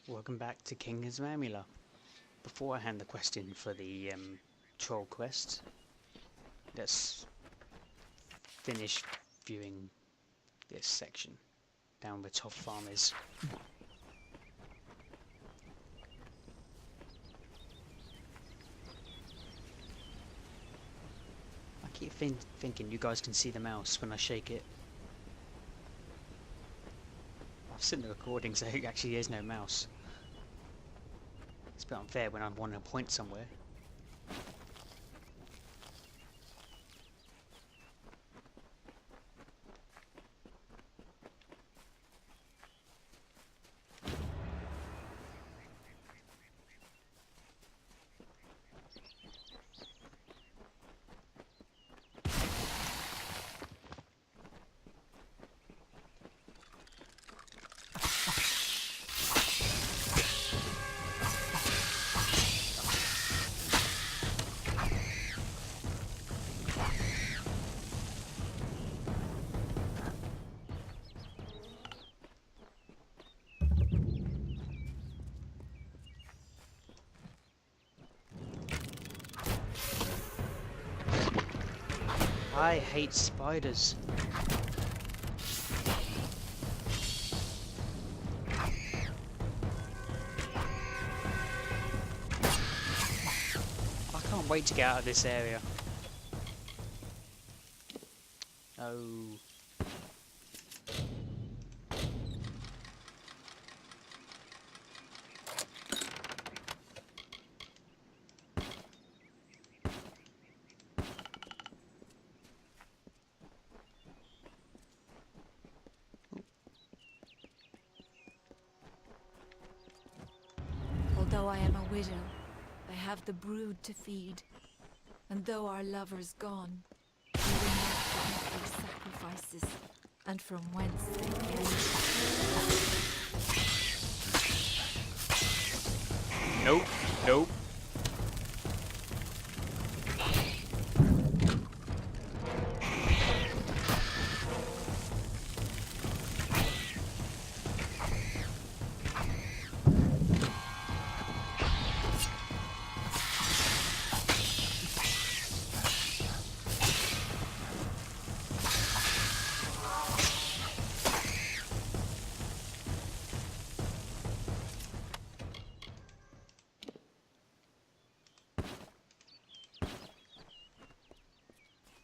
Welcome back to King's Mamula. Before I hand the quest in for the troll quest, let's finish viewing this section down where Top Farm is. I keep thinking you guys can see the mouse when I shake it. I've seen the recording, so it actually is no mouse. It's a bit unfair when I want to point somewhere. I hate spiders. I can't wait to get out of this area. Oh. Though I am a widow, I have the brood to feed. And though our lover's gone, we will not forget their sacrifices, and from whence they came. Nope, nope.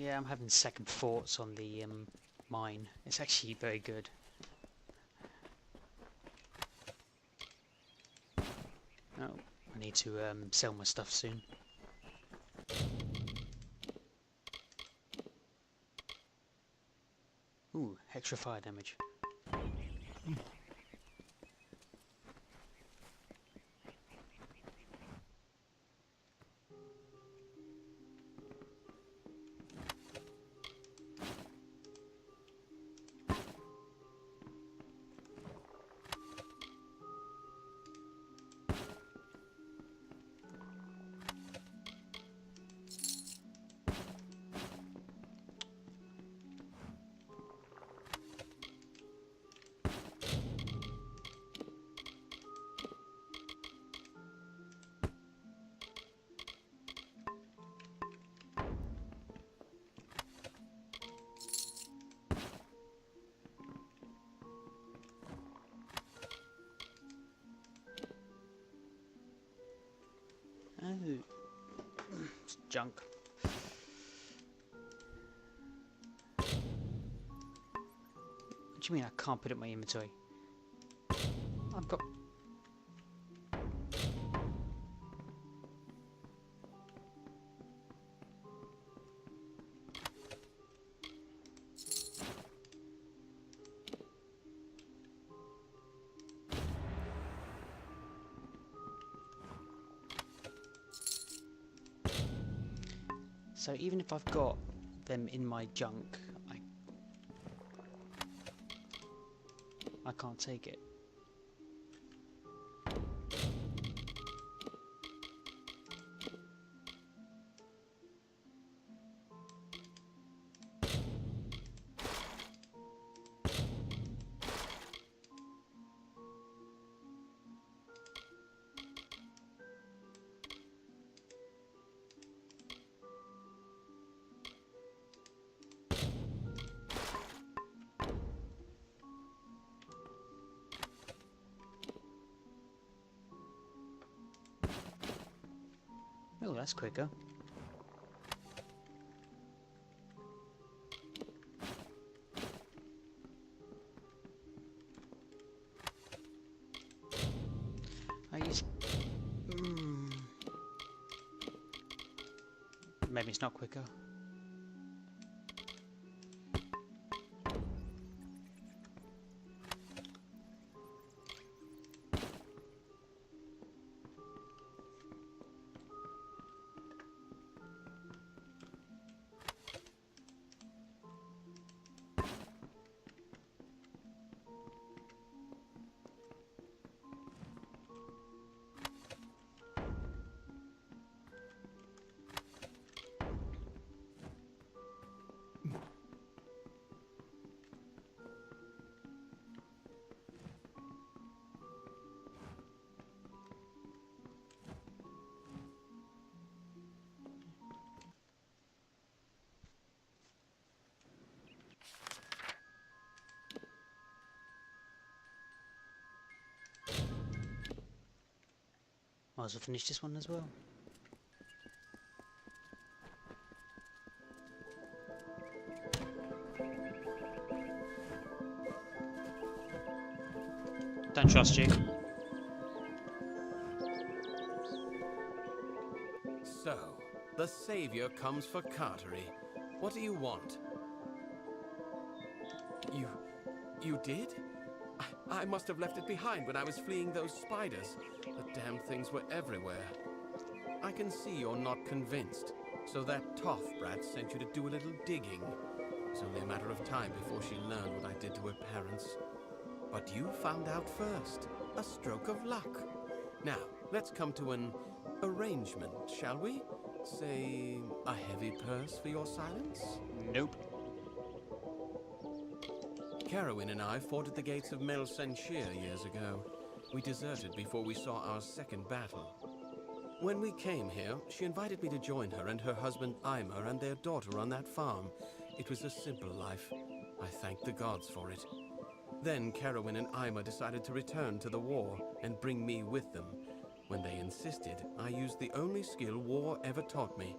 Yeah, I'm having second thoughts on the mine. It's actually very good. Oh, I need to sell my stuff soon. Ooh, extra fire damage. Oh, it's junk. What do you mean I can't put it in my inventory? I've got... So even if I've got them in my junk, I can't take it. Oh, that's quicker. I use... Maybe it's not quicker. Might as well finish this one as well. Don't trust you. So, the Saviour comes for Cartery. What do you want? You did? I must have left it behind when I was fleeing those spiders. The damn things were everywhere. I can see you're not convinced. So that toff brat sent you to do a little digging. It's only a matter of time before she learned what I did to her parents. But you found out first. A stroke of luck. Now, let's come to an arrangement, shall we? Say, a heavy purse for your silence? Nope. Carowin and I fought at the gates of Melsenshire years ago. We deserted before we saw our second battle. When we came here, she invited me to join her and her husband Eimer and their daughter on that farm. It was a simple life. I thank the gods for it. Then Carowin and Eimer decided to return to the war and bring me with them. When they insisted, I used the only skill war ever taught me.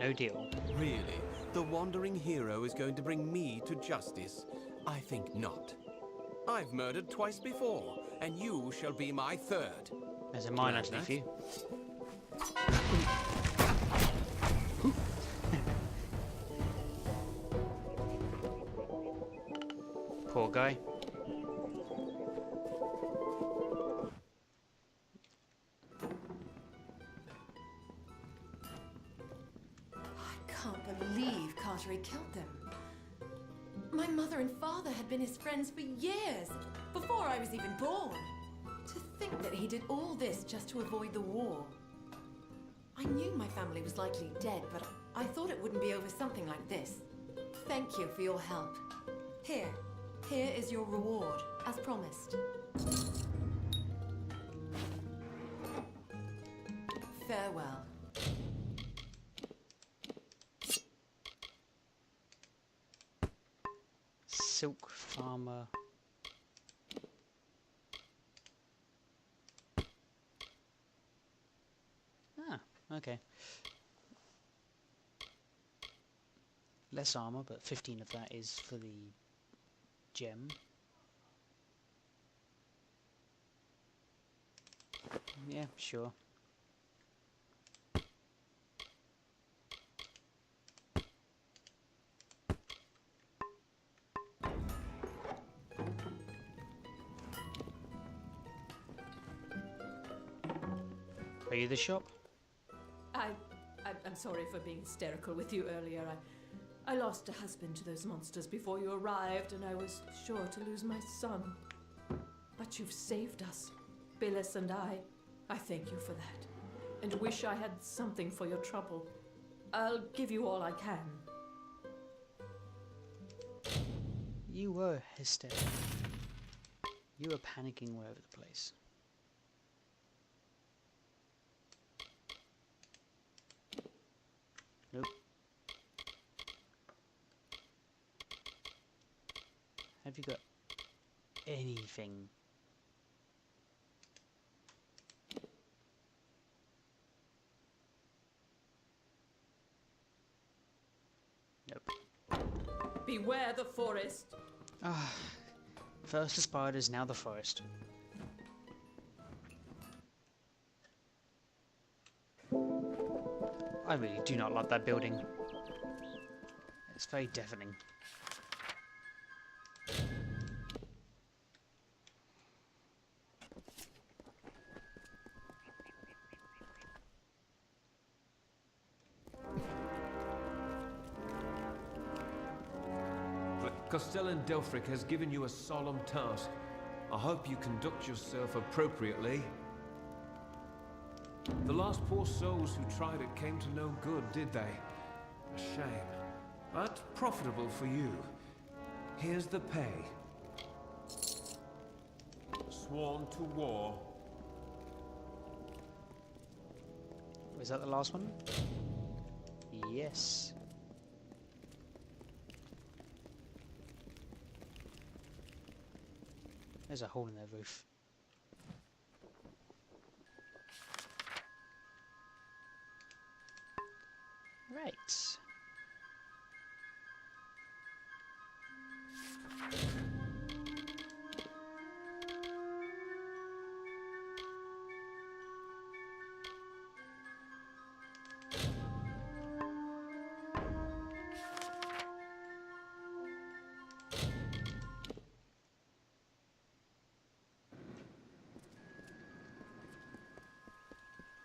No deal. Really? The wandering hero is going to bring me to justice? I think not. I've murdered twice before, and you shall be my third. There's a mine underneath you. Poor guy. Cartery killed them. My mother and father had been his friends for years, before I was even born. To think that he did all this just to avoid the war. I knew my family was likely dead, but I thought it wouldn't be over something like this. Thank you for your help. Here is your reward, as promised. Farewell. Silk farmer. Ah, okay. Less armor, but 15 of that is for the gem. Yeah, sure. Are you the shop? I'm sorry for being hysterical with you earlier. I lost a husband to those monsters before you arrived, and I was sure to lose my son. But you've saved us, Billis and I. I thank you for that, and wish I had something for your trouble. I'll give you all I can. You were hysterical. You were panicking all over the place. Nope. Have you got anything? beware the forest. Ah, first the spiders, now the forest. I really do not like that building. It's very deafening. Castellan Delphric has given you a solemn task. I hope you conduct yourself appropriately. The last poor souls who tried it came to no good, did they? A shame. But profitable for you. Here's the pay. Sworn to war. Was that the last one? Yes. There's a hole in their roof. Right.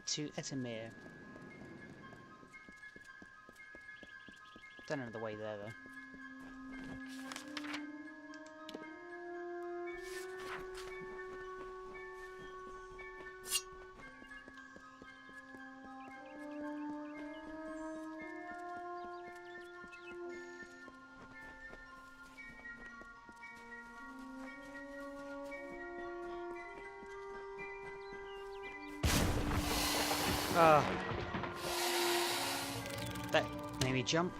To Ettinmere. Don't know the way there though. Ah, that made me jump.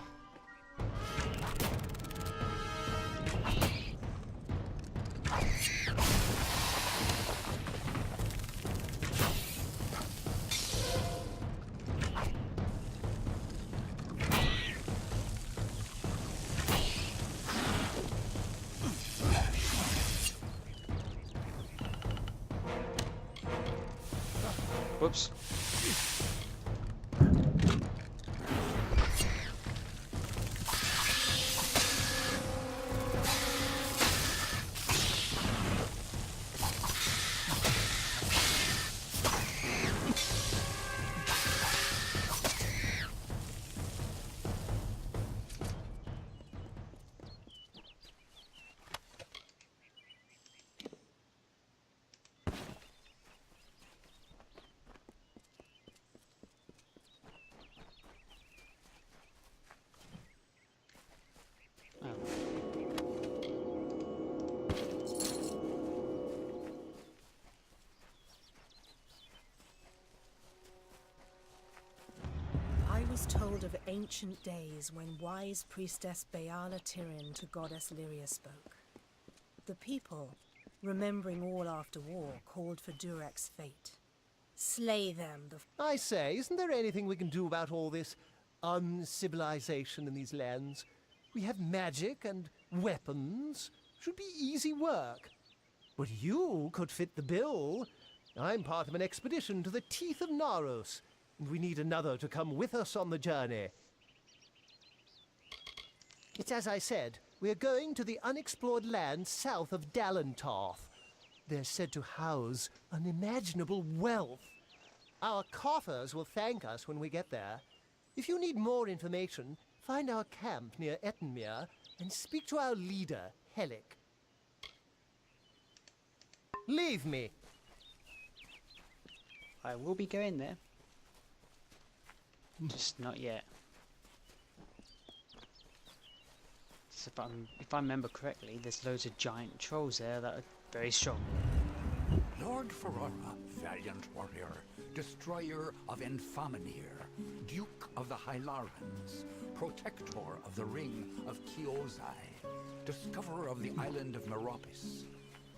Whoops. I was told of ancient days when wise priestess Beala Tirin to goddess Lyria spoke. The people, remembering all after war, called for Durek's fate. Slay them. I say, isn't there anything we can do about all this uncivilization in these lands? We have magic and weapons. Should be easy work. But you could fit the bill. I'm part of an expedition to the teeth of Naros, and we need another to come with us on the journey. It's as I said, we're going to the unexplored land south of Dalentarth. They're said to house unimaginable wealth. Our coffers will thank us when we get there. If you need more information, find our camp near Ettinmere and speak to our leader, Helic. Leave me. I will be going there. Just not yet. So if I remember correctly, there's loads of giant trolls there that are very strong. Lord Ferrara, valiant warrior, destroyer of Enfaminir, Duke of the Hylarans, protector of the Ring of Kiozai, discoverer of the island of Meropis,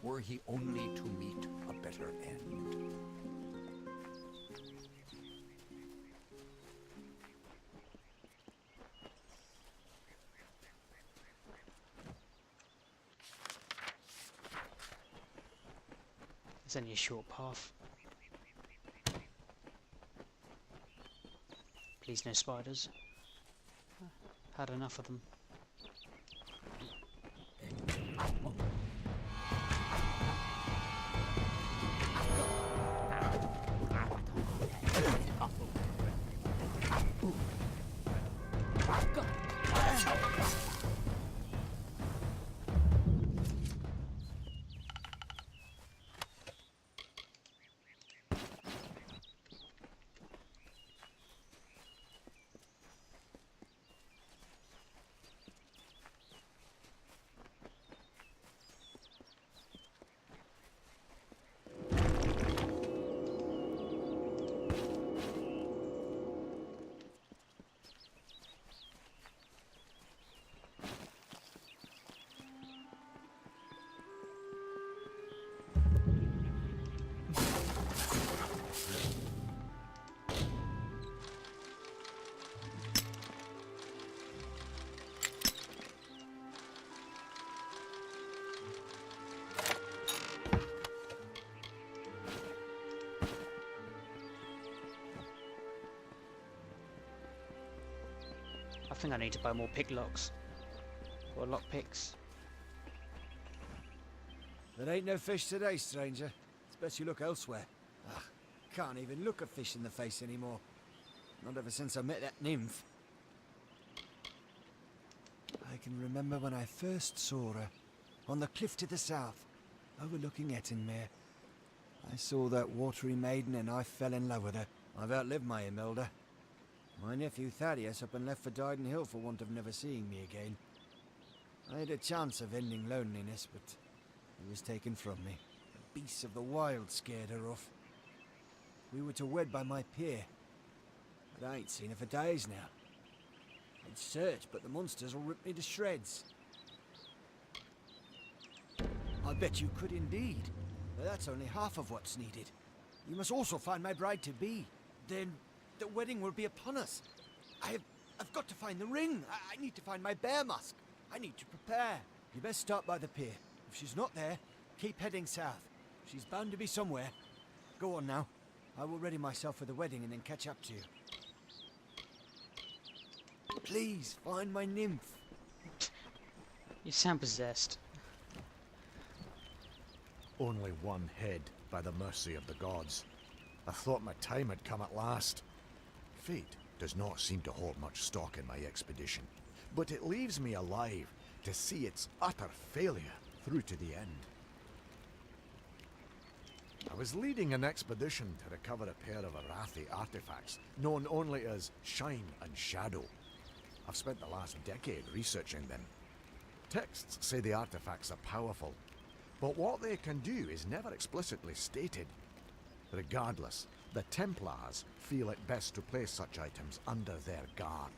were he only to meet a better end. It's only a short path. Please no spiders. Had enough of them. I think I need to buy more pick locks. Or lock picks. There ain't no fish today, stranger. It's best you look elsewhere. Ugh, can't even look a fish in the face anymore. Not ever since I met that nymph. I can remember when I first saw her, on the cliff to the south, overlooking Ettinmere. I saw that watery maiden and I fell in love with her. I've outlived my Imelda. My nephew Thaddeus up and left for Dyden Hill for want of never seeing me again. I had a chance of ending loneliness, but he was taken from me. The beasts of the wild scared her off. We were to wed by my pier, but I ain't seen her for days now. I'd searched, but the monsters will rip me to shreds. I bet you could indeed, but that's only half of what's needed. You must also find my bride-to-be. Then the wedding will be upon us. I've got to find the ring. I need to find my bear mask. I need to prepare. You best start by the pier. If she's not there, keep heading south. She's bound to be somewhere. Go on now. I will ready myself for the wedding and then catch up to you. Please, find my nymph. You sound possessed. Only one head, by the mercy of the gods. I thought my time had come at last. Fate does not seem to hold much stock in my expedition, but it leaves me alive to see its utter failure through to the end. I was leading an expedition to recover a pair of Arathi artifacts, known only as Shine and Shadow. I've spent the last decade researching them. Texts say the artifacts are powerful, but what they can do is never explicitly stated. Regardless, the Templars feel it best to place such items under their guard.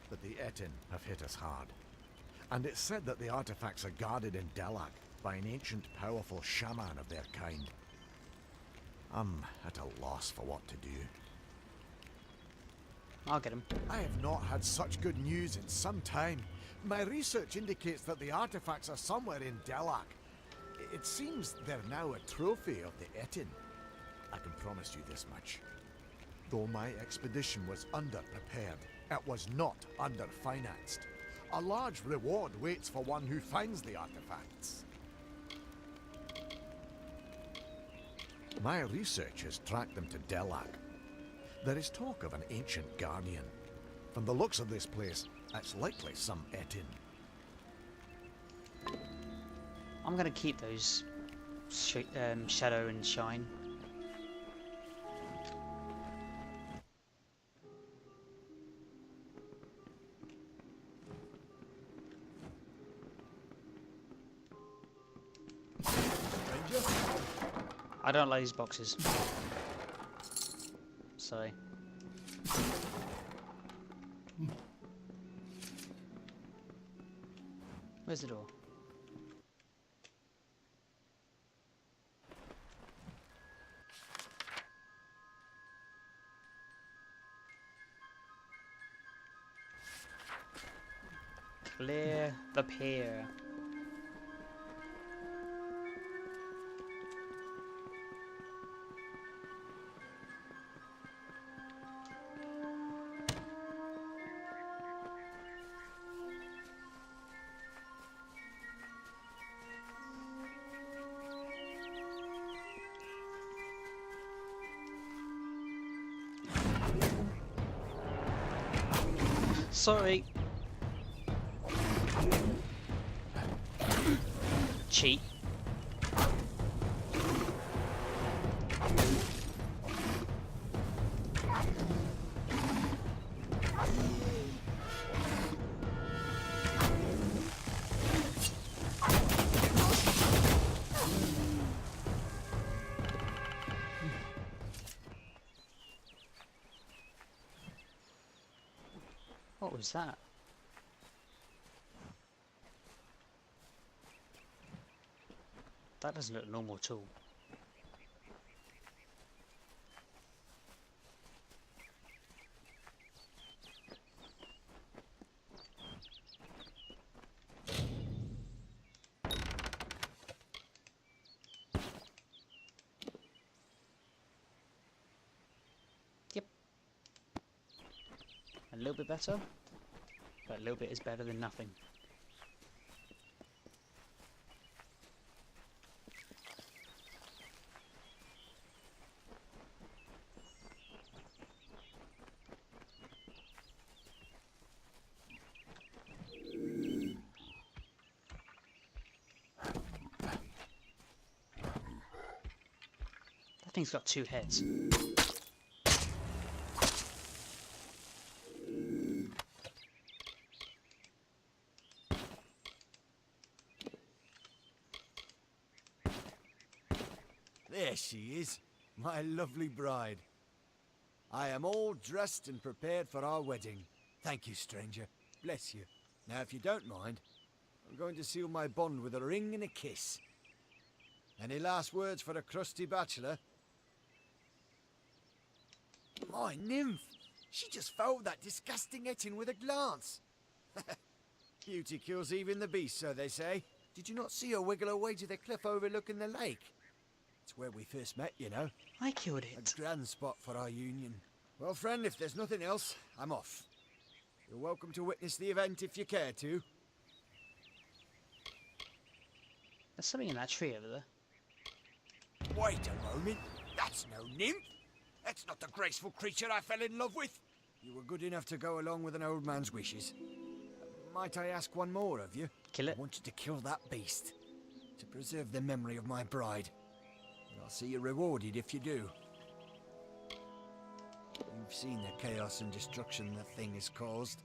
But the Ettin have hit us hard. And it's said that the artifacts are guarded in Delag by an ancient powerful shaman of their kind. I'm at a loss for what to do. I'll get him. I have not had such good news in some time. My research indicates that the artifacts are somewhere in Delag. It seems they're now a trophy of the Ettin. I can promise you this much. Though my expedition was underprepared, it was not underfinanced. A large reward waits for one who finds the artifacts. My research has tracked them to Delag. There is talk of an ancient guardian. From the looks of this place, it's likely some Ettin. I'm gonna keep those Shadow and Shine. I don't like these boxes. Sorry. Where's the door? Clear the pier. sorry. Cheat. What was that? That doesn't look normal at all. Yep. A little bit better, but a little bit is better than nothing. That thing's got 2 heads. There she is, my lovely bride. I am all dressed and prepared for our wedding. Thank you, stranger. Bless you. Now, if you don't mind, I'm going to seal my bond with a ring and a kiss. Any last words for a crusty bachelor? My nymph! She just fouled that disgusting Ettin with a glance. Beauty kills even the beast, so they say. Did you not see her wiggle her way to the cliff overlooking the lake? It's where we first met, you know. I killed it. A grand spot for our union. Well, friend, if there's nothing else, I'm off. You're welcome to witness the event if you care to. There's something in that tree over there. Wait a moment. That's no nymph. That's not the graceful creature I fell in love with. You were good enough to go along with an old man's wishes. Might I ask one more of you? Kill it. I want you to kill that beast. To preserve the memory of my bride. And I'll see you rewarded if you do. You've seen the chaos and destruction the thing has caused.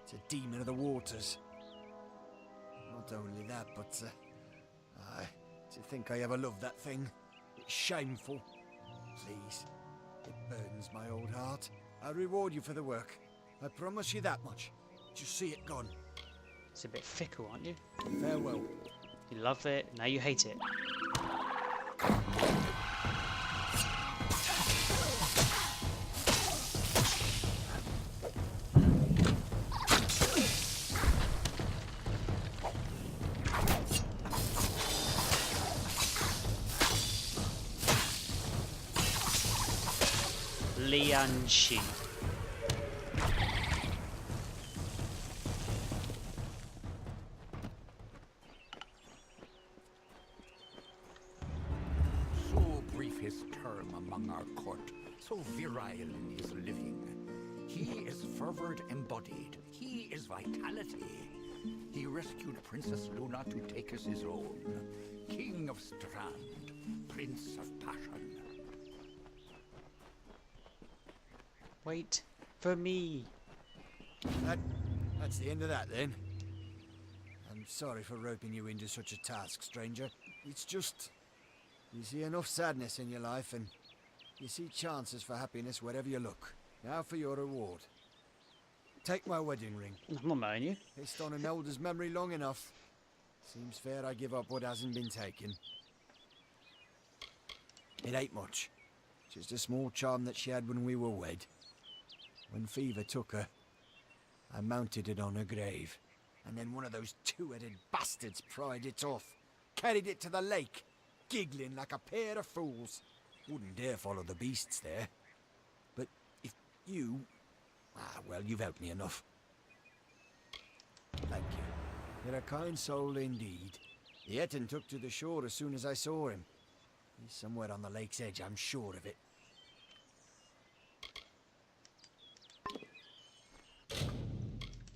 It's a demon of the waters. Not only that, but to think I ever loved that thing. It's shameful. Please, it burdens my old heart. I'll reward you for the work. I promise you that much. Just see it gone. It's a bit fickle, aren't you? Farewell. You love it, now you hate it. Lianshi. So brief his term among our court, so virile in his living. He is fervor embodied. He is vitality. He rescued Princess Luna to take as his own. King of Strand, Prince of Passion. Wait for me. That's the end of that, then. I'm sorry for roping you into such a task, stranger. It's just... you see enough sadness in your life, and you see chances for happiness wherever you look. Now for your reward. Take my wedding ring. I'm not marrying you. Hissed on an elder's memory long enough. Seems fair I give up what hasn't been taken. It ain't much. Just a small charm that she had when we were wed. When fever took her, I mounted it on her grave. And then one of those two-headed bastards pried it off. Carried it to the lake, giggling like a pair of fools. Wouldn't dare follow the beasts there. But if you... well, you've helped me enough. Thank you. You're a kind soul indeed. The Ettin took to the shore as soon as I saw him. He's somewhere on the lake's edge, I'm sure of it.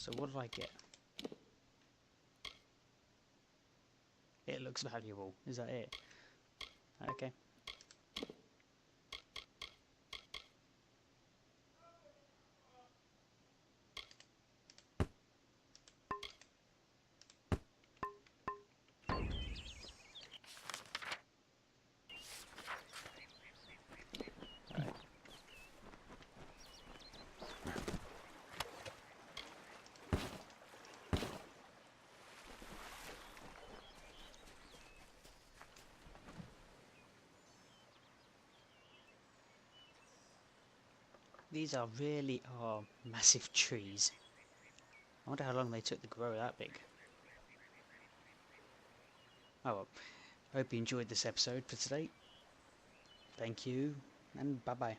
So what did I get? It looks valuable. Is that it? Okay. These really are massive trees. I wonder how long they took to grow that big. Oh well, I hope you enjoyed this episode for today. Thank you, and bye bye.